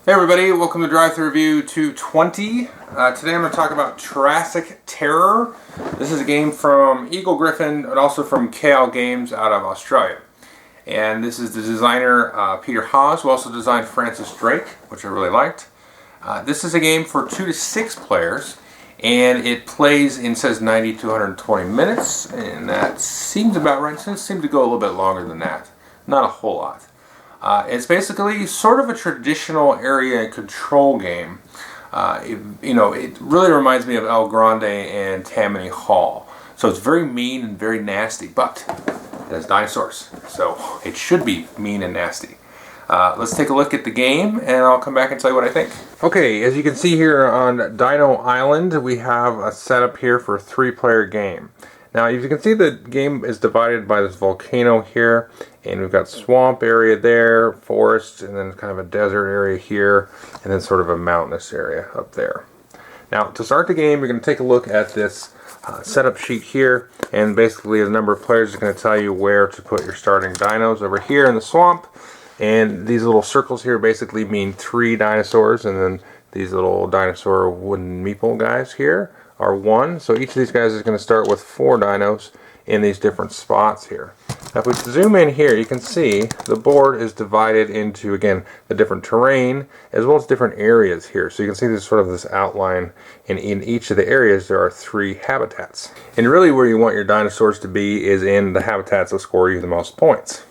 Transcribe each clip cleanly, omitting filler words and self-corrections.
Hey everybody, welcome to Drive Thru Review 220. Today I'm going to talk about Triassic Terror. This is a game from Eagle Gryphon and also from KL Games out of Australia. And this is the designer Peter Haas, who also designed Francis Drake, which I really liked. This is a game for 2 to 6 players, and it plays in, says 90 to 120 minutes, and that seems about right. It seems to go a little bit longer than that. Not a whole lot. It's basically sort of a traditional area control game. It really reminds me of El Grande and Tammany Hall. So it's very mean and very nasty, but it has dinosaurs, so it should be mean and nasty. Let's take a look at the game, and I'll come back and tell you what I think. Okay, as you can see here on Dino Island, we have a setup here for a 3-player game. Now, as you can see, the game is divided by this volcano here, and we've got swamp area there, forest, and then kind of a desert area here, and then sort of a mountainous area up there. Now, to start the game, you're going to take a look at this setup sheet here, and basically the number of players is going to tell you where to put your starting dinos over here in the swamp, and these little circles here basically mean 3 dinosaurs, and then these little dinosaur wooden meeple guys here are 1. So each of these guys is going to start with 4 dinos in these different spots here. Now if we zoom in here, you can see the board is divided into, again, the different terrain as well as different areas here. So you can see there's sort of this outline, and in each of the areas there are 3 habitats. And really where you want your dinosaurs to be is in the habitats that score you the most points.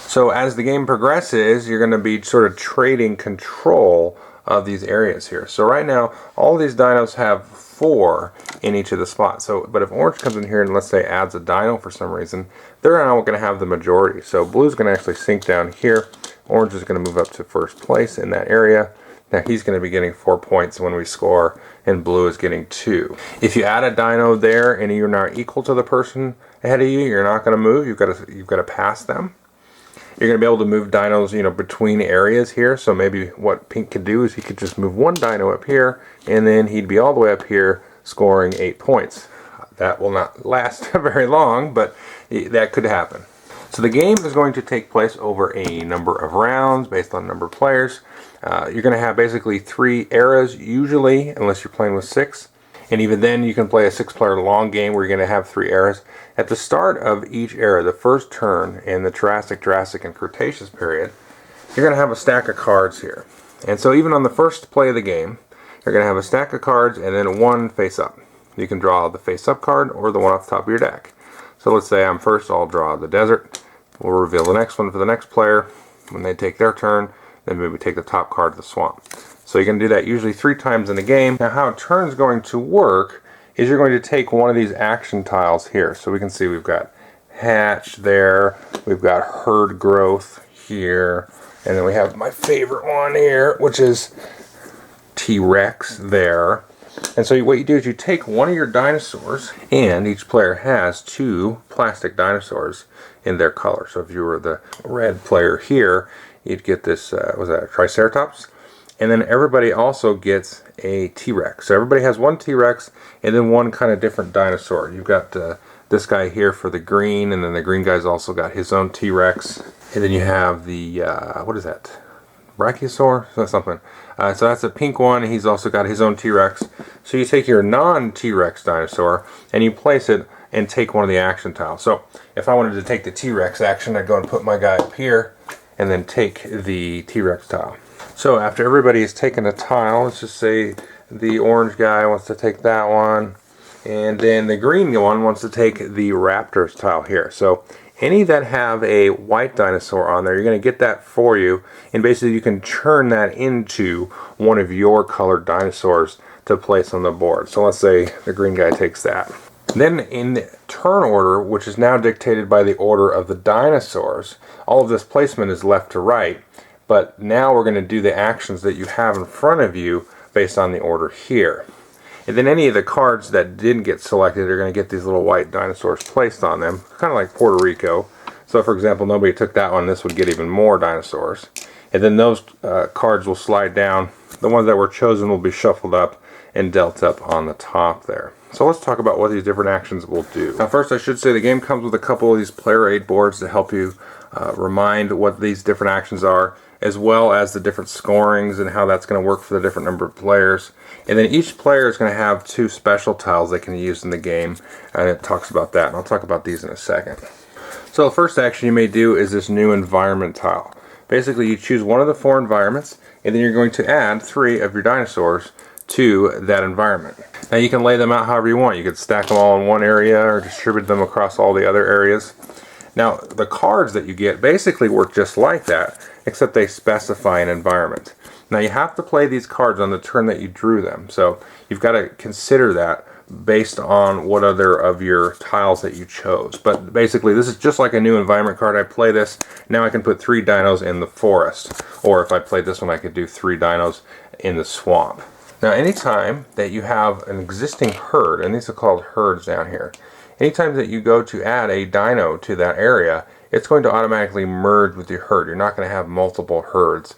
So as the game progresses, you're going to be sort of trading control of these areas here. So right now, all these dinos have 4 in each of the spots. But if orange comes in here and let's say adds a dino for some reason, they're now going to have the majority. So blue's going to actually sink down here. Orange is going to move up to first place in that area. Now he's going to be getting 4 points when we score, and blue is getting 2. If you add a dino there and you're not equal to the person ahead of you, you're not going to move. You've got to pass them. You're going to be able to move dinos, between areas here. So maybe what pink could do is he could just move 1 dino up here, and then he'd be all the way up here scoring 8 points. That will not last very long, but that could happen. So the game is going to take place over a number of rounds based on number of players. You're going to have basically 3 eras usually, unless you're playing with 6. And even then, you can play a 6-player long game where you're going to have 3 eras. At the start of each era, the first turn in the Triassic, and Cretaceous period, you're going to have a stack of cards here. And so even on the first play of the game, you're going to have a stack of cards and then 1 face-up. You can draw the face-up card or the one off the top of your deck. So let's say I'm first, I'll draw the desert. We'll reveal the next one for the next player. When they take their turn, then maybe take the top card of the swamp. So you're going to do that usually 3 times in a game. Now how a turn is going to work is you're going to take one of these action tiles here. So we can see we've got hatch there, we've got herd growth here, and then we have my favorite one here, which is T-Rex there. And so what you do is you take one of your dinosaurs, and each player has 2 plastic dinosaurs in their color. So if you were the red player here, you'd get this, was that a Triceratops? And then everybody also gets a T-Rex. So everybody has 1 T-Rex and then 1 kind of different dinosaur. You've got this guy here for the green, and then the green guy's also got his own T-Rex. And then you have the, what is that? Brachiosaur? Something. So that's a pink one. He's also got his own T-Rex. So you take your non-T-Rex dinosaur and you place it and take one of the action tiles. So if I wanted to take the T-Rex action, I'd go and put my guy up here and then take the T-Rex tile. So after everybody has taken a tile, let's just say the orange guy wants to take that one, and then the green one wants to take the Rafter tile here. So any that have a white dinosaur on there, you're going to get that for you, and basically you can turn that into one of your colored dinosaurs to place on the board. So let's say the green guy takes that. Then in turn order, which is now dictated by the order of the dinosaurs, all of this placement is left to right. But now we're going to do the actions that you have in front of you based on the order here. And then any of the cards that didn't get selected are going to get these little white dinosaurs placed on them, kind of like Puerto Rico. So for example, nobody took that one, this would get even more dinosaurs. And then those cards will slide down. The ones that were chosen will be shuffled up and dealt up on the top there. So let's talk about what these different actions will do. Now first I should say the game comes with a couple of these player aid boards to help you remind what these different actions are. as well as the different scorings and how that's going to work for the different number of players. And then each player is going to have 2 special tiles they can use in the game, and it talks about that, and I'll talk about these in a second. So the first action you may do is this new environment tile. Basically, you choose one of the 4 environments, and then you're going to add 3 of your dinosaurs to that environment. Now you can lay them out however you want. You could stack them all in one area or distribute them across all the other areas. Now the cards that you get basically work just like that, except they specify an environment. Now you have to play these cards on the turn that you drew them, so you've got to consider that based on what other of your tiles that you chose. But basically this is just like a new environment card. I play this, now I can put 3 dinos in the forest, or if I played this one I could do 3 dinos in the swamp. Now anytime that you have an existing herd, and these are called herds down here, anytime that you go to add a dino to that area, it's going to automatically merge with your herd. You're not going to have multiple herds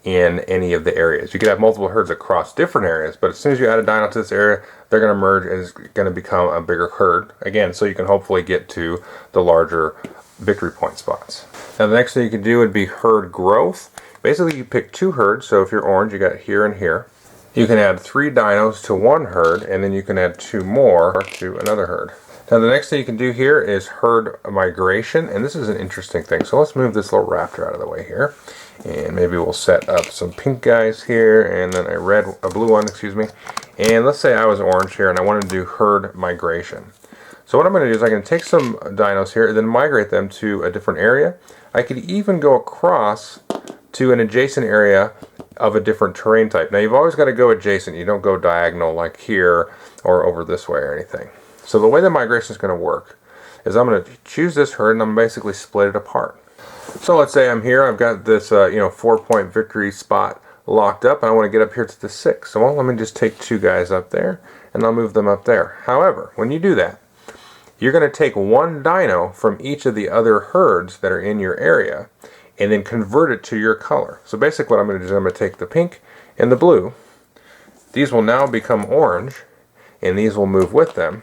in any of the areas. You could have multiple herds across different areas, but as soon as you add a dino to this area, they're going to merge and it's going to become a bigger herd. Again, so you can hopefully get to the larger victory point spots. Now the next thing you can do would be herd growth. Basically you pick 2 herds, so if you're orange you got here and here. You can add 3 dinos to one herd, and then you can add 2 more to another herd. Now the next thing you can do here is herd migration, and this is an interesting thing. So let's move this little raptor out of the way here, and maybe we'll set up some pink guys here, and then a blue one, excuse me. And let's say I was orange here, and I wanted to do herd migration. So what I'm going to do is I'm going to take some dinos here, and then migrate them to a different area. I could even go across to an adjacent area of a different terrain type. Now you've always got to go adjacent. You don't go diagonal like here or over this way or anything. So the way the migration is going to work is I'm going to choose this herd and I'm basically split it apart. So let's say I'm here. I've got this 4-point victory spot locked up, and I want to get up here to the 6. So let me just take 2 guys up there and I'll move them up there. However, when you do that, you're going to take 1 dino from each of the other herds that are in your area and then convert it to your color. So basically what I'm going to do is I'm going to take the pink and the blue. These will now become orange, and these will move with them.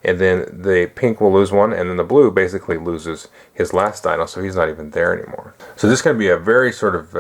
And then the pink will lose 1, and then the blue basically loses his last dino, so he's not even there anymore. So this is going to be a very sort of,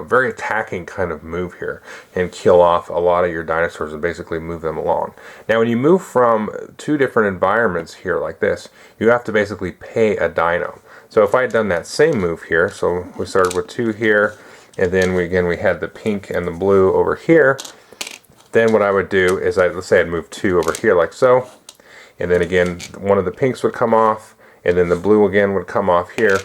very attacking kind of move here, and kill off a lot of your dinosaurs and basically move them along. Now when you move from 2 different environments here like this, you have to basically pay a dino. So if I had done that same move here, so we started with 2 here, and then we had the pink and the blue over here, then what I would do is let's say I'd move 2 over here like so, and then again one of the pinks would come off, and then the blue again would come off here,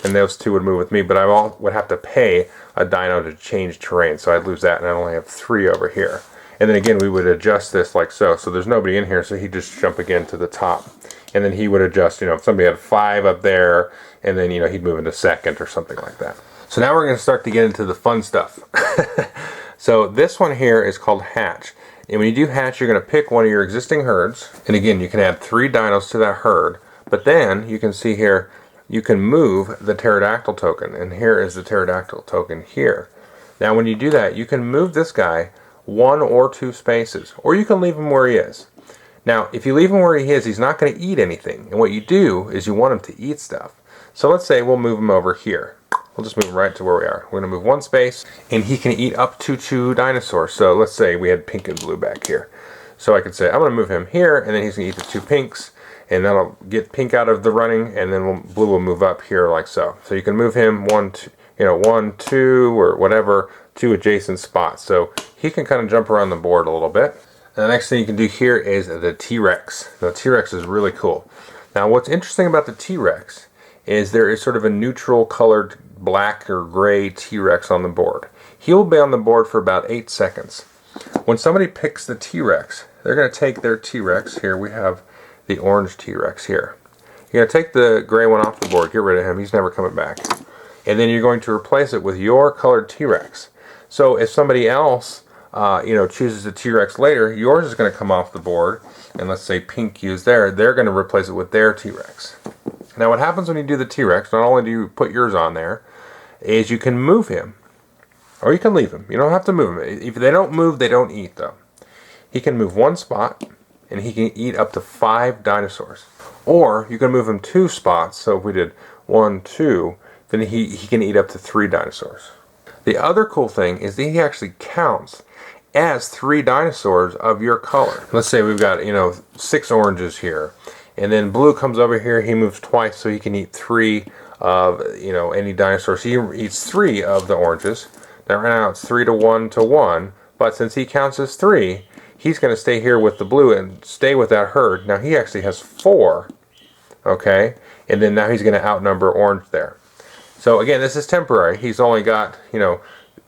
and those 2 would move with me, but I would have to pay a dino to change terrain, so I'd lose that, and I'd only have 3 over here. And then again we would adjust this like so, so there's nobody in here, so he'd just jump again to the top. And then he would adjust, if somebody had 5 up there, and then, he'd move into second or something like that. So now we're going to start to get into the fun stuff. So this one here is called hatch. And when you do hatch, you're going to pick one of your existing herds. And again, you can add 3 dinos to that herd. But then, you can see here, you can move the pterodactyl token. And here is the pterodactyl token here. Now when you do that, you can move this guy 1 or 2 spaces. Or you can leave him where he is. Now, if you leave him where he is, he's not going to eat anything. And what you do is you want him to eat stuff. So let's say we'll move him over here. We'll just move him right to where we are. We're going to move 1 space, and he can eat up to 2 dinosaurs. So let's say we had pink and blue back here. So I could say, I'm going to move him here, and then he's going to eat the 2 pinks, and that'll get pink out of the running, and then blue will move up here like so. So you can move him 1, 2, or whatever, 2 adjacent spots. So he can kind of jump around the board a little bit. The next thing you can do here is the T-Rex. The T-Rex is really cool. Now what's interesting about the T-Rex is there is sort of a neutral colored black or gray T-Rex on the board. He will be on the board for about 8 seconds. When somebody picks the T-Rex, they're going to take their T-Rex. Here we have the orange T-Rex here. You're going to take the gray one off the board, get rid of him, he's never coming back. And then you're going to replace it with your colored T-Rex. So if somebody else chooses a T-Rex later, yours is going to come off the board, and let's say pink used there, they're going to replace it with their T-Rex. Now what happens when you do the T-Rex, not only do you put yours on there, is you can move him, or you can leave him. You don't have to move him. If they don't move, they don't eat though. He can move 1 spot, and he can eat up to 5 dinosaurs. Or you can move him 2 spots, so if we did 1, 2, then he can eat up to 3 dinosaurs. The other cool thing is that he actually counts as 3 dinosaurs of your color. Let's say we've got, 6 oranges here, and then blue comes over here, he moves twice so he can eat 3 of, any dinosaur. So he eats 3 of the oranges. Now right now it's 3 to 1 to 1, but since he counts as 3, he's going to stay here with the blue and stay with that herd. Now he actually has 4, okay? And then now he's going to outnumber orange there. So again, this is temporary. He's only got, he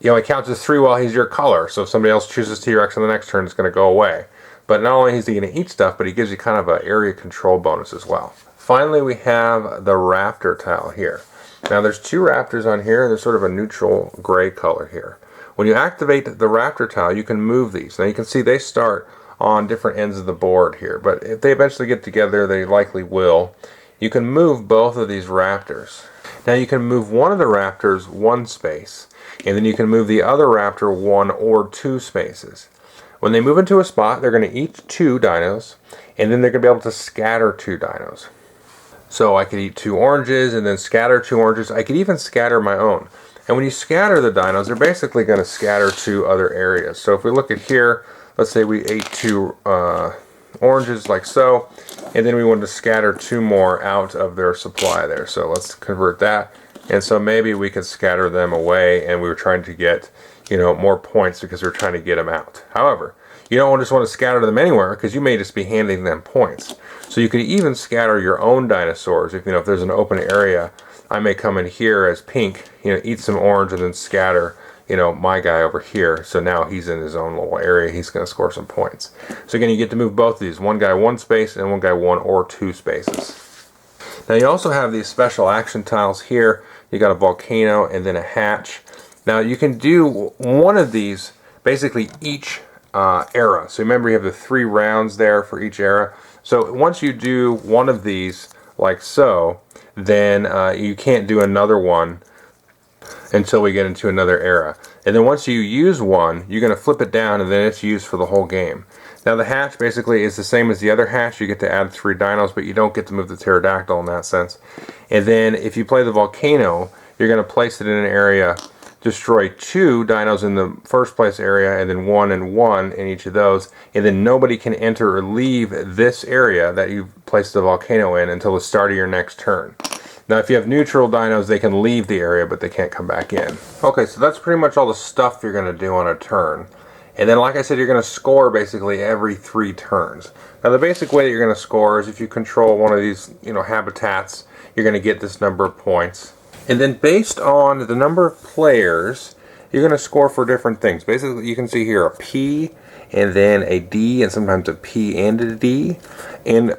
only counts as 3 while he's your color. So if somebody else chooses T-Rex on the next turn, it's going to go away. But not only is he going to eat stuff, but he gives you kind of an area control bonus as well. Finally, we have the Rafter Tile here. Now there's 2 Raptors on here, and there's sort of a neutral gray color here. When you activate the Rafter Tile, you can move these. Now you can see they start on different ends of the board here, but if they eventually get together, they likely will. You can move both of these Raptors. Now you can move one of the Raptors 1 space, and then you can move the other Raptor 1 or 2 spaces. When they move into a spot, they're going to eat 2 dinos, and then they're going to be able to scatter 2 dinos. So I could eat 2 oranges and then scatter 2 oranges. I could even scatter my own. And when you scatter the dinos, they're basically going to scatter to other areas. So if we look at here, let's say we ate 2 oranges like so, and then we wanted to scatter 2 more out of their supply there. So let's convert that. And so maybe we could scatter them away, and we were trying to get, more points because we were trying to get them out. However, you don't just want to scatter them anywhere because you may just be handing them points. So you could even scatter your own dinosaurs. If there's an open area, I may come in here as pink, eat some orange and then scatter, my guy over here. So now he's in his own little area. He's going to score some points. So again, you get to move both of these. One guy 1 space and one guy 1 or 2 spaces. Now you also have these special action tiles here. You got a volcano and then a hatch. Now you can do one of these basically each era. So remember you have the 3 rounds there for each era. So once you do one of these like so, then you can't do another one until we get into another era. And then once you use one, you're going to flip it down and then it's used for the whole game. Now the hatch basically is the same as the other hatch. You get to add 3 dinos, but you don't get to move the pterodactyl in that sense. And then if you play the volcano, you're going to place it in an area, destroy 2 dinos in the first place area, and then 1 and 1 in each of those, and then nobody can enter or leave this area that you've placed the volcano in until the start of your next turn. Now if you have neutral dinos, they can leave the area, but they can't come back in. Okay, so that's pretty much all the stuff you're going to do on a turn. And then like I said, you're going to score basically every 3 turns. Now the basic way that you're going to score is if you control one of these habitats, you're going to get this number of points. And then based on the number of players, you're going to score for different things. Basically, you can see here a P, and then a D, and sometimes a P and a D. And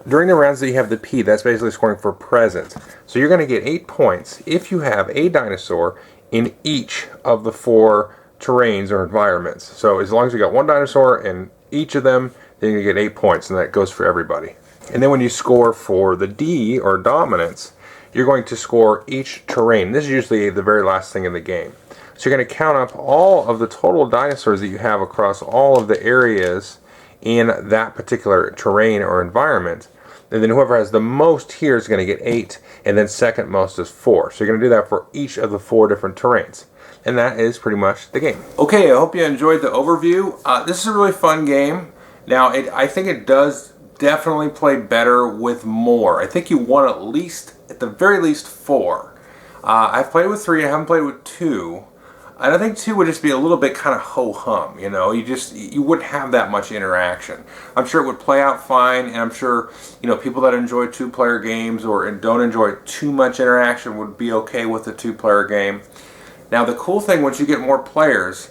during the rounds that you have the P, that's basically scoring for present. So you're going to get 8 points if you have a dinosaur in each of the 4 terrains or environments. So as long as you got 1 dinosaur in each of them, then you're going to get 8 points, and that goes for everybody. And then when you score for the D, or dominance, you're going to score each terrain. This is usually the very last thing in the game. So you're going to count up all of the total dinosaurs that you have across all of the areas in that particular terrain or environment. And then whoever has the most here is going to get 8, and then second most is 4. So you're going to do that for each of the 4 different terrains. And that is pretty much the game. Okay, I hope you enjoyed the overview. This is a really fun game. Now, I think it does definitely play better with more. I think you want at the very least 4. I've played with 3, I haven't played with 2. And I think 2 would just be a little bit kind of ho-hum, you wouldn't have that much interaction. I'm sure it would play out fine, and I'm sure, people that enjoy 2-player games or don't enjoy too much interaction would be okay with a 2-player game. Now the cool thing once you get more players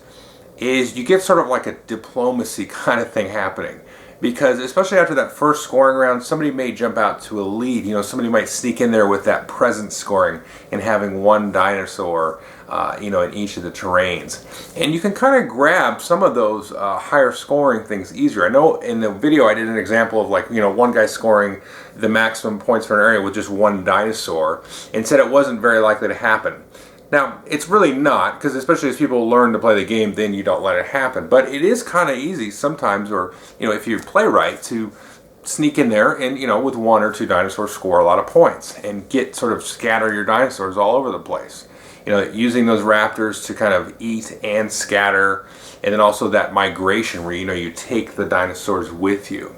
is you get sort of like a diplomacy kind of thing happening. Because especially after that first scoring round, somebody may jump out to a lead. Somebody might sneak in there with that present scoring and having 1 dinosaur, in each of the terrains. And you can kind of grab some of those higher scoring things easier. I know in the video I did an example of one guy scoring the maximum points for an area with just 1 dinosaur and said it wasn't very likely to happen. Now, it's really not, because especially as people learn to play the game, then you don't let it happen. But it is kind of easy sometimes, or if you play right, to sneak in there and, you know, with 1 or 2 dinosaurs score a lot of points and get sort of scatter your dinosaurs all over the place. You know, using those raptors to kind of eat and scatter, and then also that migration where, you know, you take the dinosaurs with you.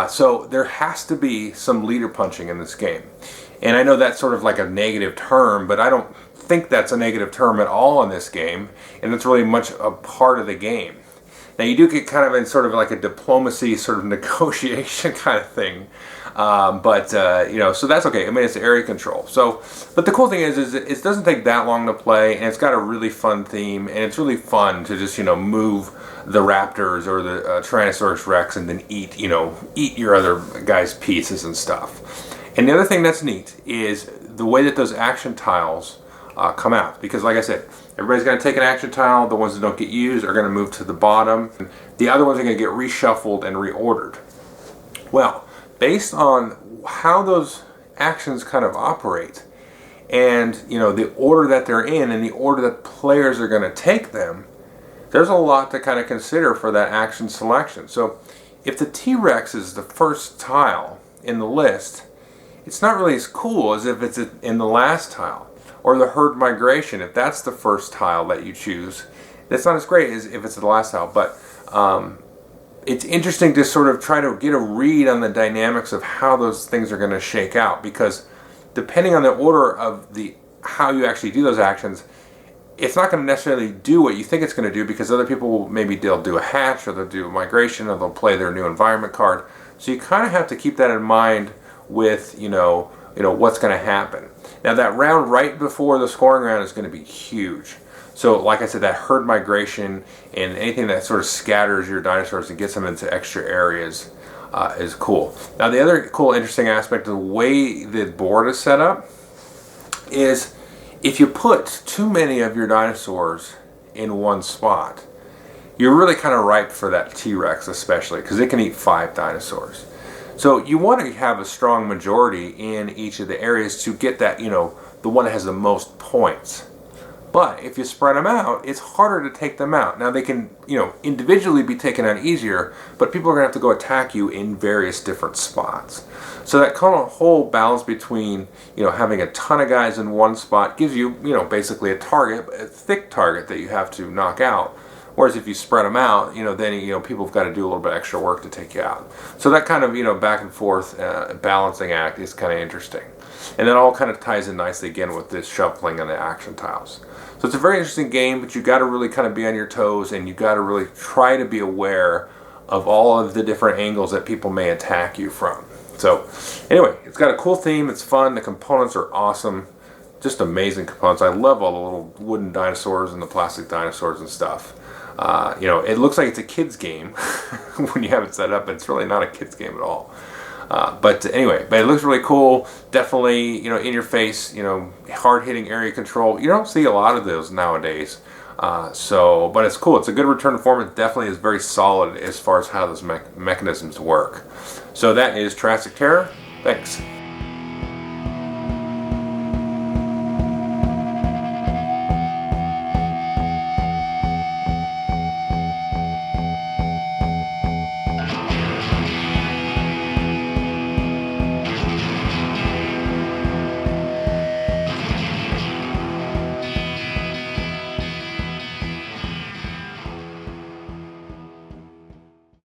So there has to be some leader punching in this game. And I know that's sort of like a negative term, but I don't think that's a negative term at all in this game, and it's really much a part of the game. Now you do get kind of in sort of like a diplomacy sort of negotiation kind of thing, you know, so that's okay. I mean, it's area control. So, but the cool thing is it doesn't take that long to play, and it's got a really fun theme, and it's really fun to just, you know, move the raptors or the Tyrannosaurus Rex and then eat your other guys' pieces and stuff. And the other thing that's neat is the way that those action tiles come out, because like I said, everybody's going to take an action tile. The ones that don't get used are going to move to the bottom. The other ones are going to get reshuffled and reordered. Well, based on how those actions kind of operate, and, you know, the order that they're in and the order that players are going to take them, there's a lot to kind of consider for that action selection. So if the T-Rex is the first tile in the list, it's not really as cool as if it's in the last tile. Or the herd migration, if that's the first tile that you choose, that's not as great as if it's the last tile. But it's interesting to sort of try to get a read on the dynamics of how those things are going to shake out, because depending on the order of how you actually do those actions, it's not going to necessarily do what you think it's going to do, because other people will, maybe they'll do a hatch, or they'll do a migration, or they'll play their new environment card. So you kind of have to keep that in mind with, you know what's going to happen. Now that round right before the scoring round is going to be huge. So like I said, that herd migration and anything that sort of scatters your dinosaurs and gets them into extra areas is cool. Now the other cool, interesting aspect of the way the board is set up is if you put too many of your dinosaurs in one spot, you're really kind of ripe for that T-Rex, especially because it can eat 5 dinosaurs. So you want to have a strong majority in each of the areas to get that, the one that has the most points. But if you spread them out, it's harder to take them out. Now they can, individually be taken out easier, but people are going to have to go attack you in various different spots. So that kind of whole balance between, having a ton of guys in one spot gives you, basically a target, a thick target that you have to knock out. Whereas if you spread them out, then people have got to do a little bit extra work to take you out. So that kind of back and forth balancing act is kind of interesting, and that all kind of ties in nicely again with this shuffling and the action tiles. So it's a very interesting game, but you got to really kind of be on your toes, and you got to really try to be aware of all of the different angles that people may attack you from. So anyway, it's got a cool theme. It's fun. The components are awesome. Just amazing components. I love all the little wooden dinosaurs and the plastic dinosaurs and stuff. It looks like it's a kid's game when you have it set up, but it's really not a kid's game at all. But anyway, it looks really cool. Definitely, in your face, hard-hitting area control. You don't see a lot of those nowadays. But it's cool. It's a good return to form. It definitely is very solid as far as how those mechanisms work. So that is Triassic Terror. Thanks.